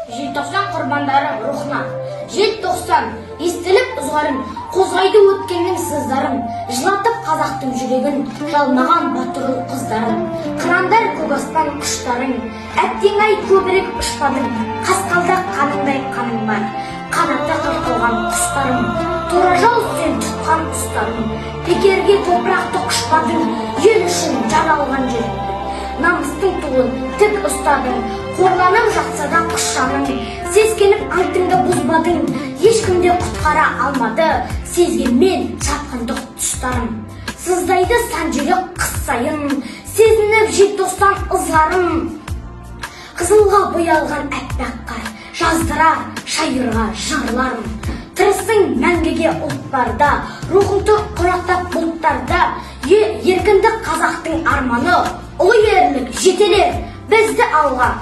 Желтоқсан құрбандары рухына. Желтоқсан естіліп ұзғарын, қозғайды өткеннің сыздарын, жылатып қазақтың жүрегін, жалмаған батырлы қыздарын. Қырандар көк аспан құштарың, әттең ай көбірек ұшпадың, қасқалдақ қаныңдай қаның бар, қанаты қырқылған құстарым. Тура жол сен тұтқан ұстарым, бекерге топырақты құшпадың, ел үшін жан алған жерің. Намыстың туын тік ұстадың, қорланып жатса да құшаның, сескеніп антыңды бұзбадың, ешкімде құтқара алмады, сезгенмен шапқындық тұстарым. Сыздайды сан жүрек қыс сайын, сезініп желтоқсан ызғарым. Қызылға боялған әппақ қар, жаздырар шайырға жырларым. Тырысың мәңгіге ұлттарда, рухың тұр құрақтап бұлттарда. Еркіндік қазақтың арманы, ұлы ерлік жетелер бізді алға.